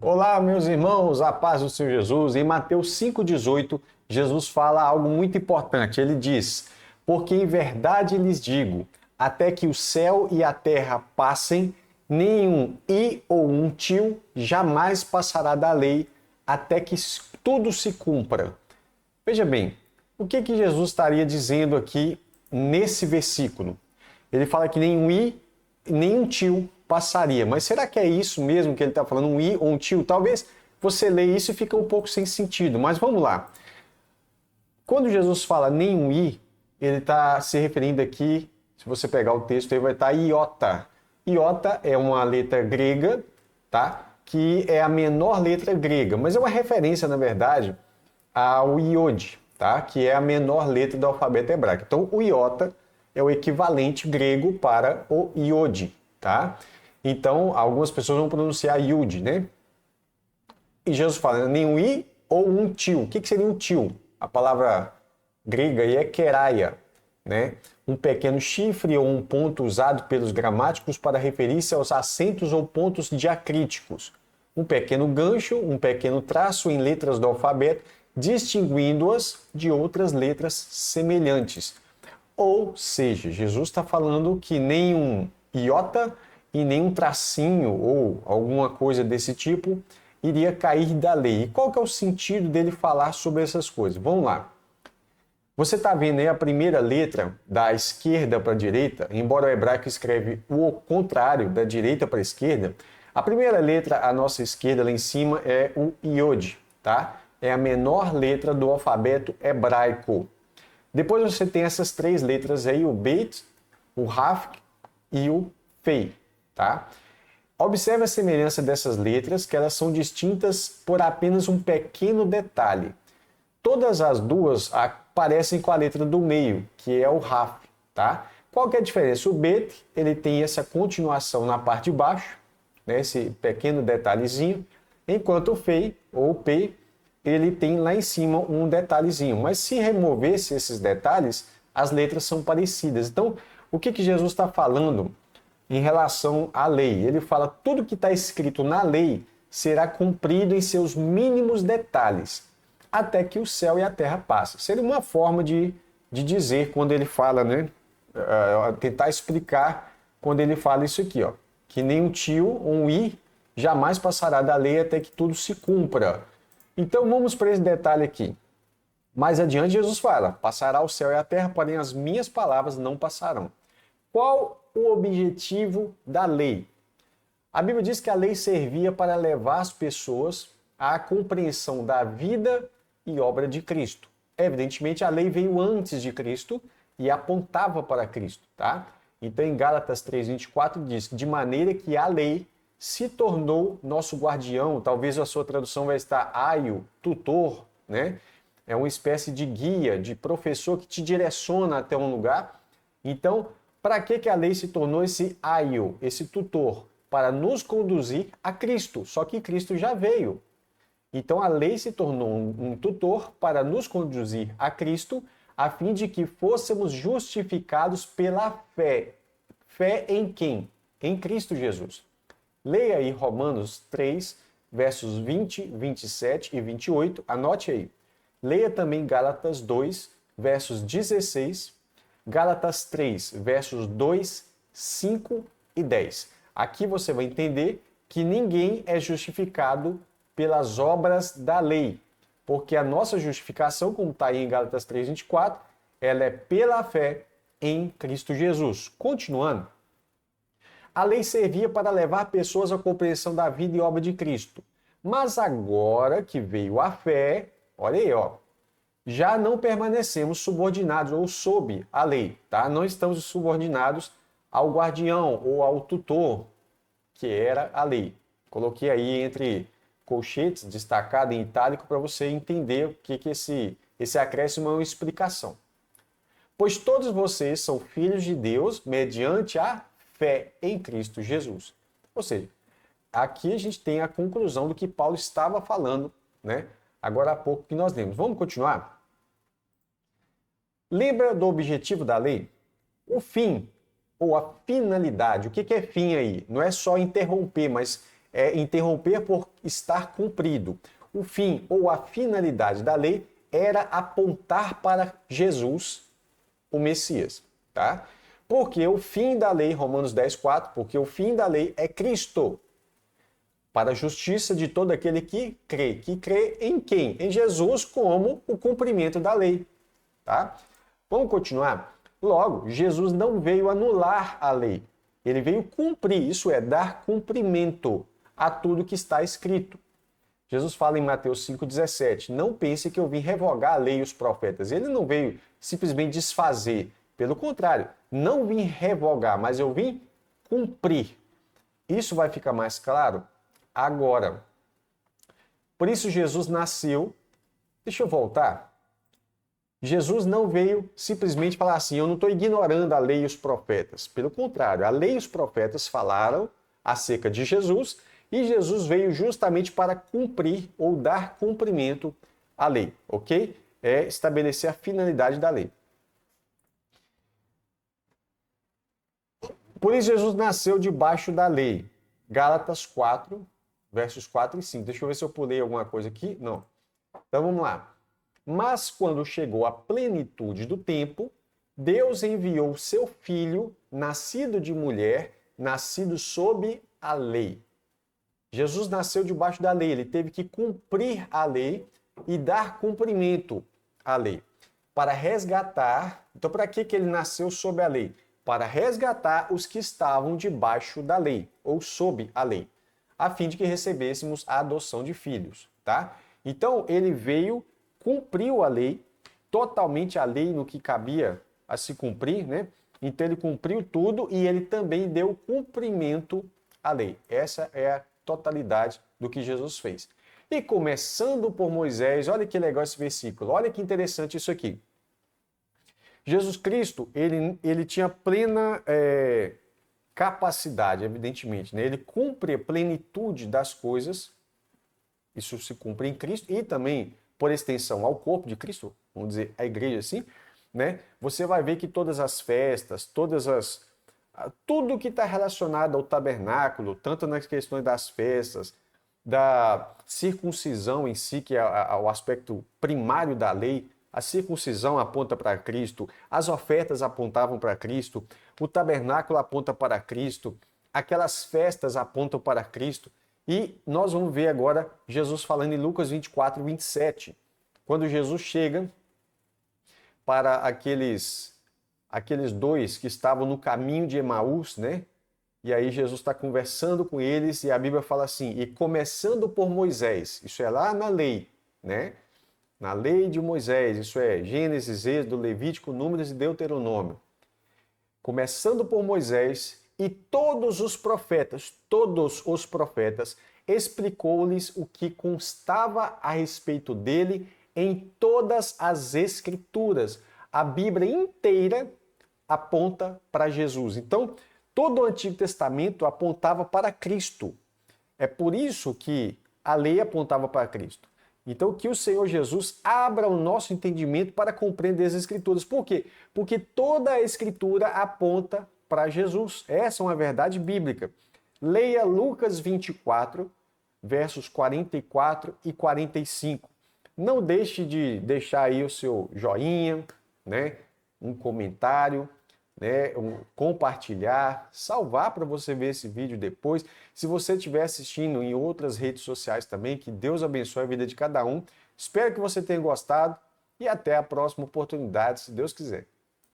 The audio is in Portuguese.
Olá, meus irmãos, a paz do Senhor Jesus. Em Mateus 5,18, Jesus fala algo muito importante. Ele diz: Porque em verdade lhes digo, até que o céu e a terra passem, nenhum i ou um tio jamais passará da lei, até que tudo se cumpra. Veja bem, o que Jesus estaria dizendo aqui nesse versículo? Ele fala que nenhum i, nenhum tio passaria. Mas será que é isso mesmo que ele está falando? Um i ou um tio? Talvez você lê isso e fica um pouco sem sentido. Mas vamos lá. Quando Jesus fala nenhum i, ele está se referindo aqui, se você pegar o texto, ele vai estar iota. Iota é uma letra grega, tá? Que é a menor letra grega, mas é uma referência, na verdade, ao iode, tá? Que é a menor letra do alfabeto hebraico. Então, o iota é o equivalente grego para o iode, tá? Então, algumas pessoas vão pronunciar iud, né? E Jesus fala nenhum i ou um tio. O que seria um tio? A palavra grega aí é keraia, né? Um pequeno chifre ou um ponto usado pelos gramáticos para referir-se aos acentos ou pontos diacríticos. Um pequeno gancho, um pequeno traço em letras do alfabeto, distinguindo-as de outras letras semelhantes. Ou seja, Jesus está falando que nenhum iota e nenhum tracinho ou alguma coisa desse tipo iria cair da lei. E qual que é o sentido dele falar sobre essas coisas? Vamos lá. Você está vendo aí a primeira letra da esquerda para a direita, embora o hebraico escreve o contrário, da direita para a esquerda, a primeira letra à nossa esquerda, lá em cima, é o iod, tá? É a menor letra do alfabeto hebraico. Depois você tem essas três letras aí, o bet, o raf e o fei, tá? Observe a semelhança dessas letras, que elas são distintas por apenas um pequeno detalhe. Todas as duas aparecem com a letra do meio, que é o raf, tá? Qual que é a diferença? O bet, ele tem essa continuação na parte de baixo, né, esse pequeno detalhezinho, enquanto o fei, ou o pei, ele tem lá em cima um detalhezinho. Mas se removesse esses detalhes, as letras são parecidas. Então, o que Jesus está falando em relação à lei? Ele fala tudo que está escrito na lei será cumprido em seus mínimos detalhes, até que o céu e a terra passem. Seria uma forma de dizer quando ele fala, né? Tentar explicar quando ele fala isso aqui, ó. Que nem um tio ou um i jamais passará da lei até que tudo se cumpra. Então vamos para esse detalhe aqui. Mais adiante Jesus fala, passará o céu e a terra, porém as minhas palavras não passarão. Qual o objetivo da lei? A Bíblia diz que a lei servia para levar as pessoas à compreensão da vida e obra de Cristo. Evidentemente, a lei veio antes de Cristo e apontava para Cristo, tá? Então, em Gálatas 3:24 diz, de maneira que a lei se tornou nosso guardião, talvez a sua tradução vai estar aio, tutor, né? É uma espécie de guia, de professor que te direciona até um lugar. Então, para que a lei se tornou esse aio, esse tutor? Para nos conduzir a Cristo. Só que Cristo já veio. Então a lei se tornou um tutor para nos conduzir a Cristo, a fim de que fôssemos justificados pela fé. Fé em quem? Em Cristo Jesus. Leia aí Romanos 3, versos 20, 27 e 28, anote aí. Leia também Gálatas 2, versos 16, Gálatas 3, versos 2, 5 e 10. Aqui você vai entender que ninguém é justificado pelas obras da lei, porque a nossa justificação, como está aí em Gálatas 3:24, ela é pela fé em Cristo Jesus. Continuando, a lei servia para levar pessoas à compreensão da vida e obra de Cristo. Mas agora que veio a fé, olha aí, ó, já não permanecemos subordinados ou sob a lei, tá? Não estamos subordinados ao guardião ou ao tutor, que era a lei. Coloquei aí entre colchetes, destacado em itálico, para você entender o que esse acréscimo é uma explicação. Pois todos vocês são filhos de Deus mediante a fé em Cristo Jesus. Ou seja, aqui a gente tem a conclusão do que Paulo estava falando, né? Agora há pouco que nós lemos. Vamos continuar? Lembra do objetivo da lei? O fim, ou a finalidade. O que é fim aí? Não é só interromper, mas é interromper por estar cumprido. O fim ou a finalidade da lei era apontar para Jesus, o Messias, tá? Porque o fim da lei, Romanos 10:4, porque o fim da lei é Cristo, para a justiça de todo aquele que crê em quem? Em Jesus como o cumprimento da lei, tá? Vamos continuar? Logo, Jesus não veio anular a lei, ele veio cumprir, isso é, dar cumprimento a tudo que está escrito. Jesus fala em Mateus 5,17, não pense que eu vim revogar a lei e os profetas. Ele não veio simplesmente desfazer. Pelo contrário, não vim revogar, mas eu vim cumprir. Isso vai ficar mais claro agora. Por isso Jesus nasceu. Deixa eu voltar. Jesus não veio simplesmente falar assim, eu não estou ignorando a lei e os profetas. Pelo contrário, a lei e os profetas falaram acerca de Jesus e Jesus veio justamente para cumprir ou dar cumprimento à lei, ok? É estabelecer a finalidade da lei. Por isso Jesus nasceu debaixo da lei. Gálatas 4, versos 4 e 5. Deixa eu ver se eu pulei alguma coisa aqui. Não. Então vamos lá. Mas quando chegou a plenitude do tempo, Deus enviou seu filho, nascido de mulher, nascido sob a lei. Jesus nasceu debaixo da lei, ele teve que cumprir a lei e dar cumprimento à lei. Para resgatar, então para que ele nasceu sob a lei? Para resgatar os que estavam debaixo da lei, ou sob a lei, a fim de que recebêssemos a adoção de filhos, tá? Então ele veio, cumpriu a lei, totalmente a lei no que cabia a se cumprir, né? Então ele cumpriu tudo e ele também deu cumprimento à lei. Essa é a totalidade do que Jesus fez. E começando por Moisés, olha que legal esse versículo, olha que interessante isso aqui. Jesus Cristo, ele tinha plena capacidade, evidentemente, né? Ele cumpre a plenitude das coisas, isso se cumpre em Cristo e também, por extensão, ao corpo de Cristo, vamos dizer, a igreja assim, né? Você vai ver que todas as festas, tudo que está relacionado ao tabernáculo, tanto nas questões das festas, da circuncisão em si, que é o aspecto primário da lei, a circuncisão aponta para Cristo, as ofertas apontavam para Cristo, o tabernáculo aponta para Cristo, aquelas festas apontam para Cristo. E nós vamos ver agora Jesus falando em Lucas 24, 27, quando Jesus chega para aqueles dois que estavam no caminho de Emaús, né? E aí Jesus está conversando com eles e a Bíblia fala assim, e começando por Moisés, isso é lá na lei, né? Na lei de Moisés, isso é Gênesis, Êxodo, Levítico, Números e Deuteronômio. Começando por Moisés e todos os profetas, explicou-lhes o que constava a respeito dele em todas as Escrituras. A Bíblia inteira aponta para Jesus. Então, todo o Antigo Testamento apontava para Cristo. É por isso que a lei apontava para Cristo. Então, que o Senhor Jesus abra o nosso entendimento para compreender as Escrituras. Por quê? Porque toda a Escritura aponta para Jesus. Essa é uma verdade bíblica. Leia Lucas 24, versos 44 e 45. Não deixe de deixar aí o seu joinha, né? Um comentário, né? Compartilhar, salvar para você ver esse vídeo depois. Se você estiver assistindo em outras redes sociais também, que Deus abençoe a vida de cada um. Espero que você tenha gostado e até a próxima oportunidade, se Deus quiser.